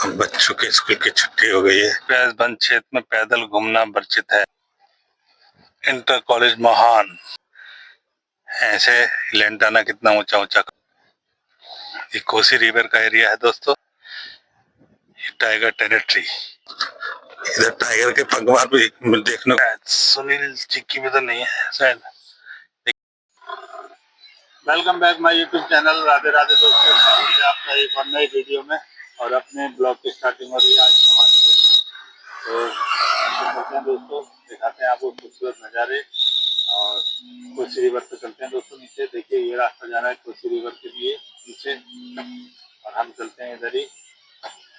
अब बच्चों के स्कूल की छुट्टी हो गई है। प्याज बंद क्षेत्र में पैदल घूमना वर्जित है। इंटर कॉलेज महान। ऐसे लेंटाना कितना ऊंचा ऊंचा। ये कोसी रिवर का एरिया है दोस्तों। ये टाइगर टेरिटरी। इधर टाइगर के पगमार भी देखने को। सुनील चिक्की में तो नहीं है शायद। Welcome back my YouTube channel. Radhe Radhe दोस्तों, स्वागत है आपका एक और नई वीडियो में। और अपने ब्लॉग की स्टार्टिंग हो रही है आज महान से। तो चलते हैं दोस्तों, दिखाते हैं आपको खूबसूरत नज़ारे। और कोसी रिवर पे चलते हैं दोस्तों। नीचे देखिए, ये रास्ता जा रहा है कोसी रिवर के लिए नीचे, और हम चलते हैं इधर ही।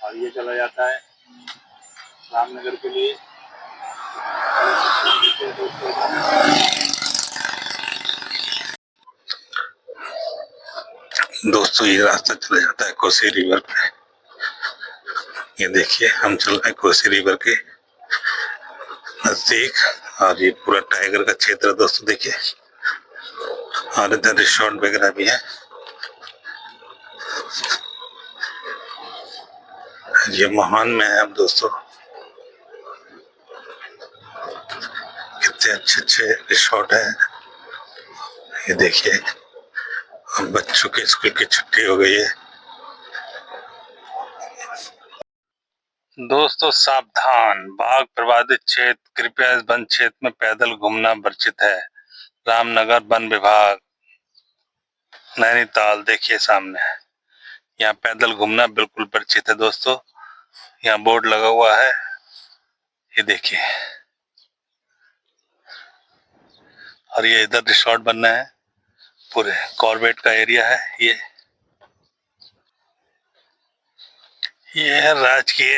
और ये चला जाता है रामनगर के लिए। दोस्तों ये रास्ता चला जाता है कोसी रिवर पे। ये देखिए, हम चल रहे हैं कोसी रिवर के नजदीक। और ये पूरा टाइगर का क्षेत्र है दोस्तों, देखिए। और इधर रिसोर्ट वगैरह भी है। ये महान में है अब दोस्तों। कितने अच्छे अच्छे रिसोर्ट है। ये देखिए, अब बच्चों के स्कूल की छुट्टी हो गई है। दोस्तों सावधान, बाघ प्रभावित क्षेत्र, कृपया इस वन क्षेत्र में पैदल घूमना वर्जित है। रामनगर वन विभाग, नैनीताल। देखिए सामने, यहाँ पैदल घूमना बिल्कुल वर्जित है दोस्तों। यहाँ बोर्ड लगा हुआ है, ये देखिए। और ये इधर रिसोर्ट बनना है, पूरे कॉर्बेट का एरिया है ये। ये है राजकीय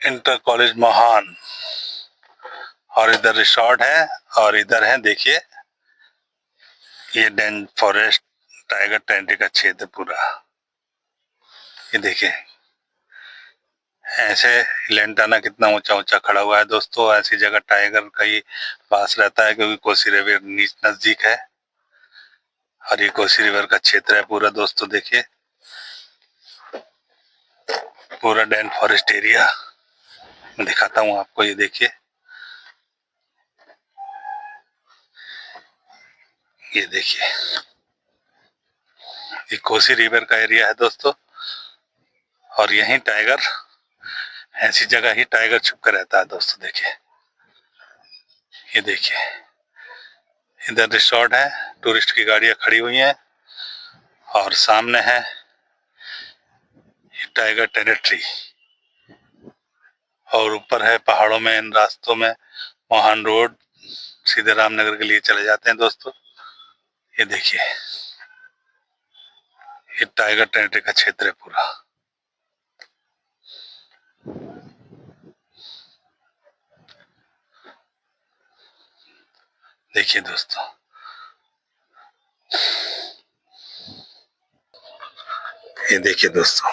इंटर कॉलेज महान। और इधर रिसोर्ट है, और इधर है देखिए, ये डेन फॉरेस्ट टाइगर टेरिटरी का क्षेत्र पूरा। ये देखिए, ऐसे लेंटाना कितना ऊंचा ऊंचा खड़ा हुआ है दोस्तों। ऐसी जगह टाइगर का ही पास रहता है, क्योंकि कोसी रिवर नजदीक है। और ये कोसी रिवर का क्षेत्र है पूरा दोस्तों। देखिए, पूरा डेन फॉरेस्ट एरिया मैं दिखाता हूँ आपको। ये देखिए, ये देखिए, ये कोसी रिवर का एरिया है दोस्तों। और यहीं टाइगर, ऐसी जगह ही टाइगर छुप कर रहता है दोस्तों। देखिए, ये देखिए, इधर रिसोर्ट है, टूरिस्ट की गाड़ियां खड़ी हुई हैं। और सामने है टाइगर टेरिटरी। और ऊपर है पहाड़ों में, इन रास्तों में महान रोड सीधे रामनगर के लिए चले जाते हैं दोस्तों। ये देखिए, ये टाइगर टेरिटरी का क्षेत्र है पूरा। देखिए दोस्तों, ये देखिए दोस्तों,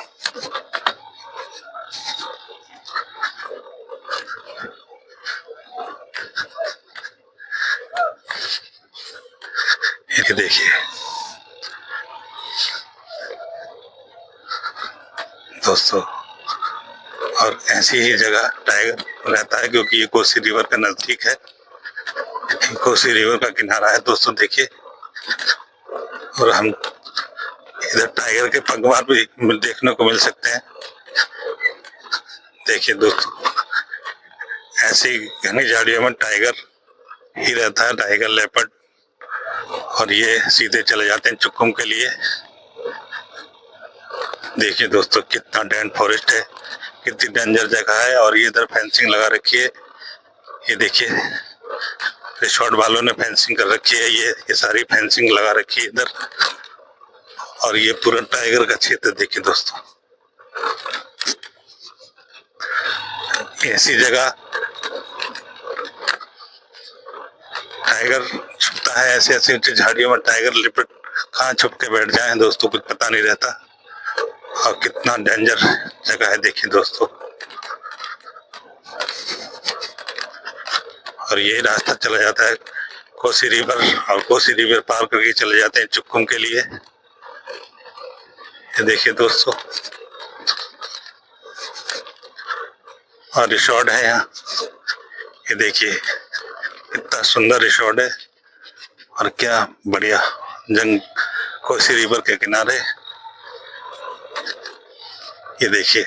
ये देखिए दोस्तों। और ऐसी ही जगह टाइगर रहता है, क्योंकि ये कोसी रिवर का नजदीक है। कोसी रिवर का किनारा है दोस्तों, देखिए। और हम इधर टाइगर के पगमार भी देखने को मिल सकते हैं। देखिए दोस्तों, ऐसी घनी झाड़ियों में टाइगर ही रहता है, टाइगर लेपर्ड। और ये सीधे चले जाते हैं चुक्कुम के लिए। देखिए दोस्तों, कितना डेन फॉरेस्ट है, कितनी डेंजर जगह है। और ये इधर फेंसिंग लगा रखी है। ये देखिए, रिसोर्ट वालों ने फेंसिंग कर रखी है। ये सारी फेंसिंग लगा रखी है इधर। और ये पूरा टाइगर का क्षेत्र देखिए दोस्तों। ऐसी जगह टाइगर छुपता है, ऐसे ऐसे ऊंची झाड़ियों में टाइगर लिपट कहाँ छुप के बैठ जाए दोस्तों, कुछ पता नहीं रहता। और कितना डेंजर जगह है देखिए दोस्तों। और ये रास्ता चला जाता है कोसी रिवर, और कोसी रिवर पार करके चले जाते हैं चुक्कुम के लिए। ये देखिए दोस्तों, और रिसोर्ट है यहाँ। ये देखिए कितना सुंदर रिसोर्ट है, और क्या बढ़िया जंग कोसी रिवर के किनारे। ये देखिए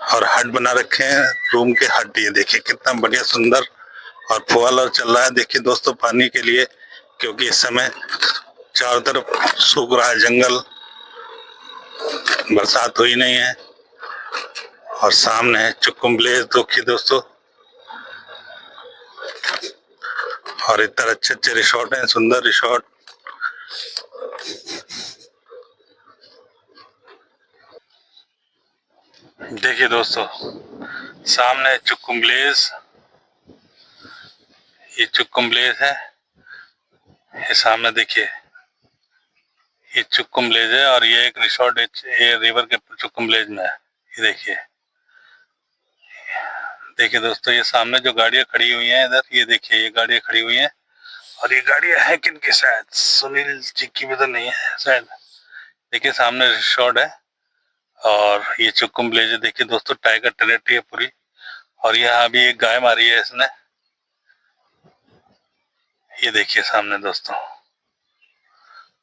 और हट बना रखे हैं, रूम के हट। ये देखिए कितना बढ़िया सुंदर, और फुहारा चल रहा है। देखिए दोस्तों पानी के लिए, क्योंकि इस समय चारों तरफ सूख रहा है जंगल, बरसात हुई नहीं है। और सामने है चुक्कुम विलेज। देखिए दोस्तों, और इतना अच्छे अच्छे रिसोर्ट हैं, सुंदर रिसोर्ट। देखिए दोस्तों, सामने चुक्कुम विलेज, ये चुक्कुम विलेज है। ये सामने देखिए, ये चुक्कुम विलेज है, और ये एक रिसोर्ट ये रिवर के चुक्कुम विलेज में है। ये देखिए, देखिए दोस्तों, ये सामने जो गाड़ियां खड़ी हुई हैं इधर, ये देखिए ये गाड़ियां खड़ी हुई हैं, और ये गाड़ियां हैं किनकी, शायद सुनील जी की भी तो नहीं है शायद। देखिए सामने रिसोर्ट है, और ये चुक्कुम विलेज है। देखिए दोस्तों, टाइगर टेरिटरी है पूरी, और यहाँ अभी एक गाय मारी है इसने। ये देखिए सामने दोस्तों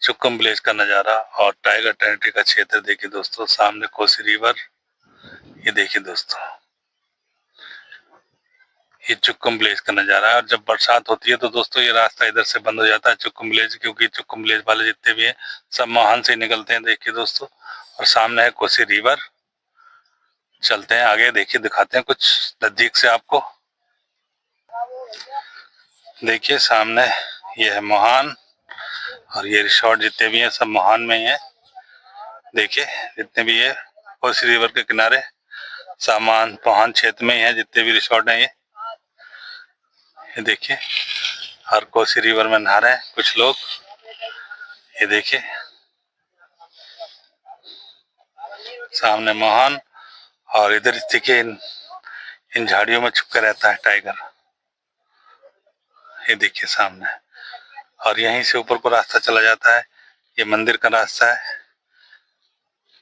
चुक्कुम विलेज का नज़ारा और टाइगर टेरिटरी का क्षेत्र। देखिए दोस्तों, सामने कोसी रिवर। ये देखिए दोस्तों, ये चुक्कुम विलेज का नज़ारा है। और जब बरसात होती है तो दोस्तों ये रास्ता इधर से बंद हो जाता है चुक्कुम विलेज, क्योंकि चुक्कुम विलेज वाले जितने भी हैं सब मोहान से निकलते हैं। देखिए दोस्तों, और सामने है कोसी रिवर। चलते हैं आगे, देखिए दिखाते हैं कुछ नजदीक से आपको। देखिए सामने ये है मोहान, और ये रिसोर्ट जितने भी हैं सब मोहान में ही है। देखिए जितने भी है कोसी रिवर के किनारे, सामान मोहान क्षेत्र में ही है जितने भी रिसोर्ट हैं ये देखिए, और कोसी रिवर में नहा रहे हैं कुछ लोग। ये देखिए सामने मोहन, और इधर देखिए इन झाड़ियों में छुपकर रहता है टाइगर। ये देखिए सामने, और यहीं से ऊपर को रास्ता चला जाता है, ये मंदिर का रास्ता है।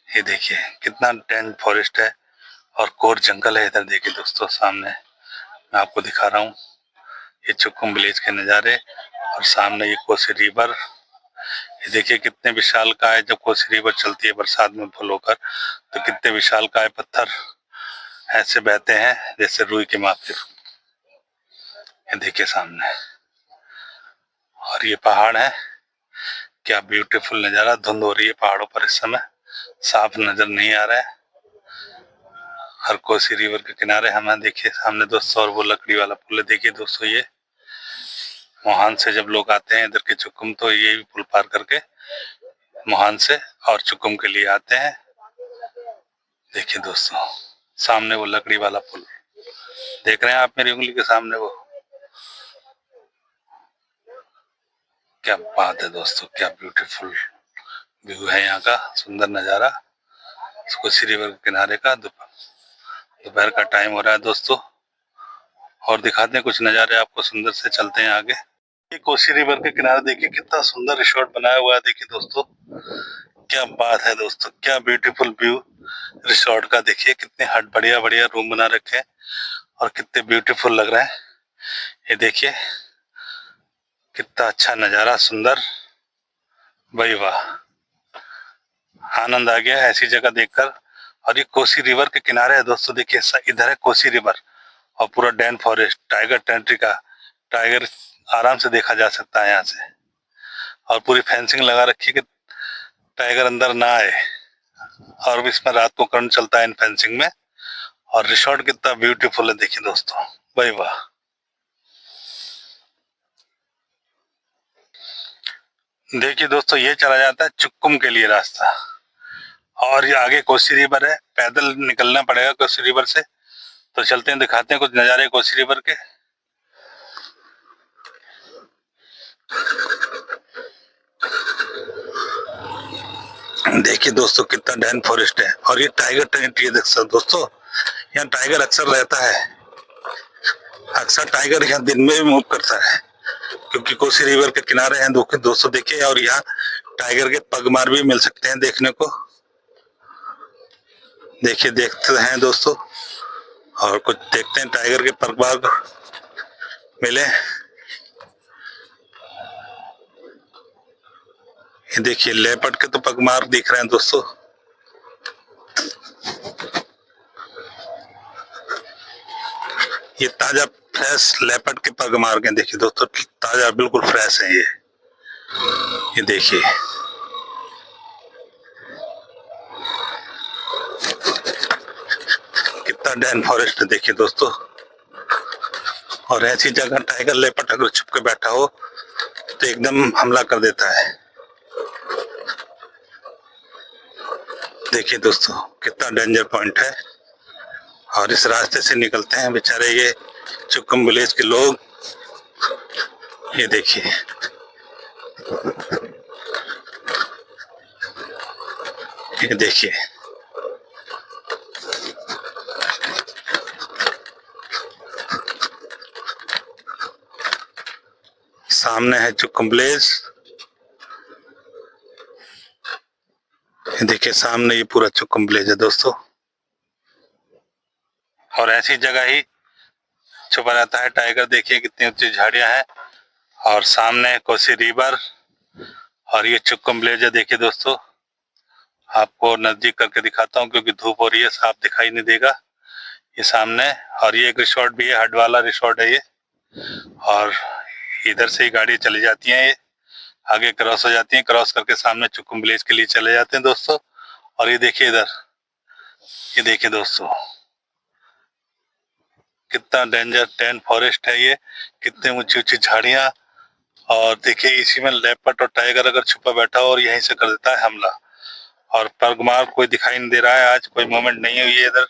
ये देखिए कितना डेंस फॉरेस्ट है, और कोर जंगल है इधर। देखिए दोस्तों सामने मैं आपको दिखा रहा हूँ ये चुक्कुम विलेज के नज़ारे, और सामने ये कोसी रिवर। ये देखिए कितने विशाल का है, जब कोसी रिवर चलती है बरसात में फुल होकर, तो कितने विशाल का है, पत्थर ऐसे बहते हैं जैसे रुई के माथे। ये देखिए सामने, और ये पहाड़ है, क्या ब्यूटीफुल नज़ारा। धुंध हो रही है पहाड़ों पर इस समय, साफ नजर नहीं आ रहा है। हर कोसी रिवर के किनारे हमें देखिए सामने दोस्तों, और वो लकड़ी वाला पुल है। देखिए दोस्तों, ये मोहान से जब लोग आते हैं इधर के चुक्कुम, तो ये भी पुल पार करके मोहान से और चुक्कुम के लिए आते हैं। देखिए दोस्तों सामने वो लकड़ी वाला पुल देख रहे हैं आप मेरी उंगली के सामने, वो क्या बात है दोस्तों, क्या ब्यूटीफुल व्यू है यहाँ का, सुंदर नज़ारा कोसी रिवर के किनारे का। दोपहर का टाइम हो रहा है दोस्तों, और दिखाते हैं कुछ नज़ारे आपको सुंदर से। चलते हैं आगे। ये कोसी रिवर के किनारे देखिए कितना सुंदर रिसोर्ट बनाया हुआ है। देखिए दोस्तों क्या बात है दोस्तों, क्या ब्यूटीफुल व्यू रिसोर्ट का। देखिए कितने हट बढ़िया बढ़िया रूम बना रखे हैं, और कितने ब्यूटीफुल लग रहे हैं। ये देखिए कितना अच्छा नज़ारा, सुंदर, भाई वाह, आनंद आ गया ऐसी जगह देखकर। और ये कोसी रिवर के किनारे है दोस्तों। देखिए इधर है कोसी रिवर, और पूरा डैन फॉरेस्ट, टाइगर टेरिटरी का टाइगर आराम से देखा जा सकता है यहाँ से। और पूरी फेंसिंग लगा रखी है कि टाइगर अंदर ना आए, और भी इसमें रात को करंट चलता है इन फेंसिंग में। और रिसोर्ट कितना ब्यूटीफुल है देखिए दोस्तों, भाई वाह। देखिए दोस्तों, ये चला जाता है चुक्कुम के लिए रास्ता, और ये आगे कोसी रिवर है, पैदल निकलना पड़ेगा कोसी रिवर से। तो चलते हैं, दिखाते हैं कुछ नज़ारे कोसी रिवर के। देखिए दोस्तों कितना डैन फॉरेस्ट है, और ये टाइगर टेरिटरी देख सकते दोस्तों, यहाँ टाइगर अक्सर रहता है। अक्सर टाइगर यहाँ दिन में भी मूव करता है, क्योंकि कोसी रिवर के किनारे हैं दोस्तों देखिए। और यहाँ टाइगर के पगमार भी मिल सकते हैं देखने को। देखिए देखते हैं दोस्तों, और कुछ देखते हैं टाइगर के पगमार मिले। ये देखिए लेपर्ड के तो पगमार दिख रहे हैं दोस्तों। ये ताजा फ्रेश लेपर्ड के पगमार के देखिए दोस्तों, ताजा बिल्कुल फ्रेश है ये देखिए। कितना डेन फॉरेस्ट है देखिए दोस्तों। और ऐसी जगह टाइगर लेपर्ड अगर छुप के बैठा हो तो एकदम हमला कर देता है। देखिए दोस्तों कितना डेंजर पॉइंट है। और इस रास्ते से निकलते हैं बेचारे ये चुक्कम विलेज के लोग। ये देखिए ये देखिए सामने है चुक्कम विलेज। ये देखिए सामने ये पूरा चुक्कम विलेज है दोस्तों। और ऐसी जगह ही छुपा रहता है टाइगर। देखिए कितनी ऊंची झाड़ियां हैं और सामने कोसी रिवर और ये चुक्कम विलेज है। देखिए दोस्तों आपको नजदीक करके दिखाता हूँ क्योंकि धूप हो रही है, साफ दिखाई नहीं देगा ये सामने। और ये एक रिसोर्ट भी है, हट वाला रिसोर्ट है ये। और इधर से ही गाड़ी चली जाती है, ये आगे क्रॉस हो जाती है, क्रॉस करके सामने चुक्कम विलेज के लिए चले जाते हैं दोस्तों। और ये देखिए इधर, ये देखिए दोस्तों कितना डेंजर डेन फॉरेस्ट है ये, कितनी ऊंची ऊंची झाड़ियां। और देखिए इसी में लेपर्ड और टाइगर अगर छुपा बैठा हो और यहीं से कर देता है हमला। और पगमार कोई दिखाई नहीं दे रहा है, आज कोई मूवमेंट नहीं हुई है इधर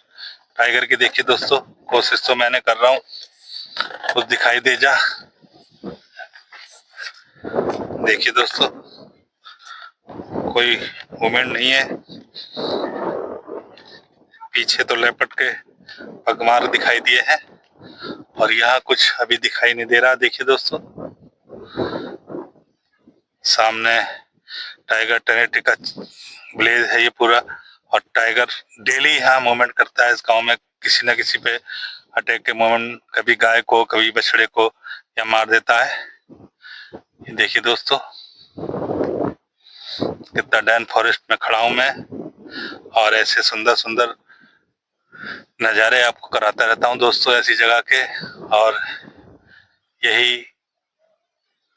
टाइगर की। देखिए दोस्तों कोशिश तो मैंने कर रहा हूँ कुछ दिखाई दे जा। देखिए दोस्तों कोई मूवमेंट नहीं है, पीछे तो लेपर्ड के पगमार दिखाई दिए हैं और यहाँ कुछ अभी दिखाई नहीं दे रहा। देखिए दोस्तों सामने टाइगर टेरिटरी का विलेज है ये पूरा। और टाइगर डेली यहाँ मूवमेंट करता है इस गांव में, किसी न किसी पे अटैक के मूवमेंट, कभी गाय को कभी बछड़े को या मार देता है। ये देखिए दोस्तों कितना डेन फॉरेस्ट में खड़ा हूं मैं और ऐसे सुंदर सुंदर नज़ारे आपको कराता रहता हूं दोस्तों ऐसी जगह के। और यही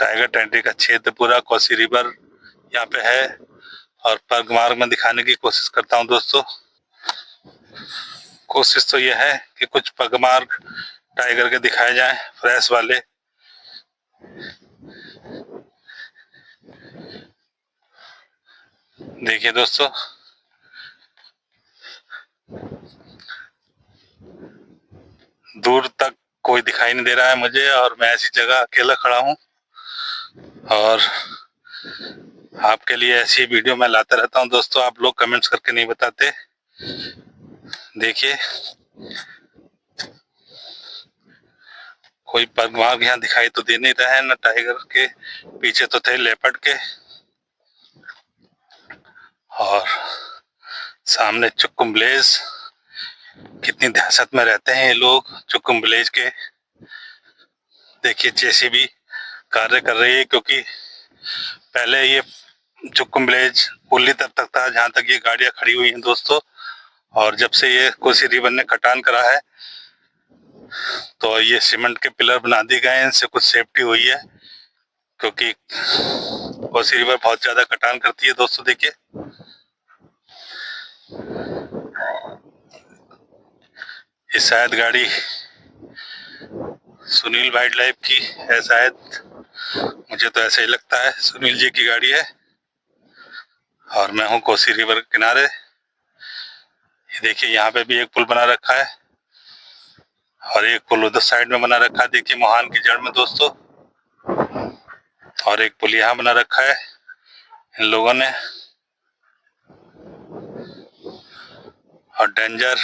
टाइगर टेरिटरी का क्षेत्र पूरा कोसी रिवर यहाँ पे है और पगमार्ग में दिखाने की कोशिश करता हूँ दोस्तों। कोशिश तो यह है कि कुछ पगमार्ग टाइगर के दिखाए जाएं फ्रेश वाले। देखिए दोस्तों दूर तक कोई दिखाई नहीं दे रहा है मुझे और मैं ऐसी जगह अकेला खड़ा हूँ और आपके लिए ऐसी वीडियो मैं लाता रहता हूँ दोस्तों। आप लोग कमेंट्स करके नहीं बताते। देखिए कोई पगमार्ग यहाँ दिखाई तो दे नहीं रहा है, न टाइगर के, पीछे तो थे लेपर्ड के। और सामने चुक्कम विलेज, कितनी दहशत में रहते हैं ये लोग चुक्कम विलेज के। देखिए जेसीबी कार्य कर रही है क्योंकि पहले ये चुक्कम विलेज पुल्ली तक था जहाँ तक ये गाड़ियां खड़ी हुई हैं दोस्तों। और जब से ये कोसी रिवर ने कटान करा है तो ये सीमेंट के पिलर बना दिए गए हैं, इनसे कुछ सेफ्टी हुई है क्योंकि कोसी रिवर बहुत ज्यादा कटान करती है दोस्तों। देखिए ये शायद गाड़ी सुनील वाइल्ड लाइफ की है शायद, मुझे तो ऐसा ही लगता है सुनील जी की गाड़ी है। और मैं हूँ कोसी रिवर के किनारे। ये देखिए यहाँ पे भी एक पुल बना रखा है और एक पुल उधर साइड में बना रखा है, देखिए मोहान की जड़ में दोस्तों। और एक पुल यहाँ बना रखा है इन लोगों ने। और डेंजर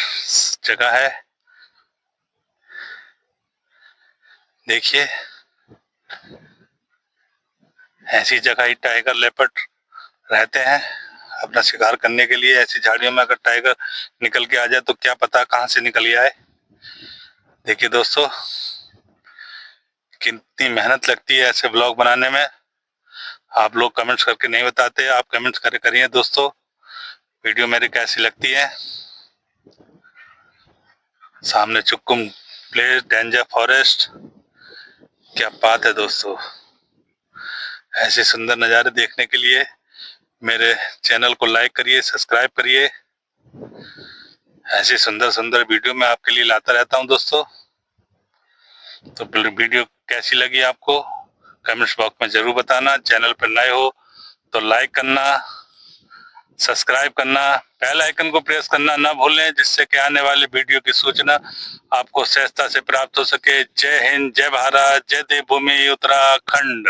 जगह है। देखिए ऐसी जगह ही टाइगर लेपर्ड रहते हैं अपना शिकार करने के लिए। ऐसी झाड़ियों में अगर टाइगर निकल के आ जाए तो क्या पता कहां से निकल आए। देखिए दोस्तों कितनी मेहनत लगती है ऐसे ब्लॉग बनाने में। आप लोग कमेंट्स करके नहीं बताते, आप कमेंट्स करिए दोस्तों, वीडियो मेरी कैसी लगती है। सामने चुक्कुम प्लेस, डेंजर फॉरेस्ट, क्या बात है दोस्तों। ऐसे सुंदर नज़ारे देखने के लिए मेरे चैनल को लाइक करिए, सब्सक्राइब करिए। ऐसी सुंदर सुंदर वीडियो मैं आपके लिए लाता रहता हूं दोस्तों। तो वीडियो कैसी लगी आपको कमेंट्स बॉक्स में जरूर बताना। चैनल पर नए हो तो लाइक करना, सब्सक्राइब करना, बेल आइकन को प्रेस करना ना भूलें, जिससे कि आने वाले वीडियो की सूचना आपको सहजता से प्राप्त हो सके। जय हिंद, जय भारत, जय देवभूमि उत्तराखंड।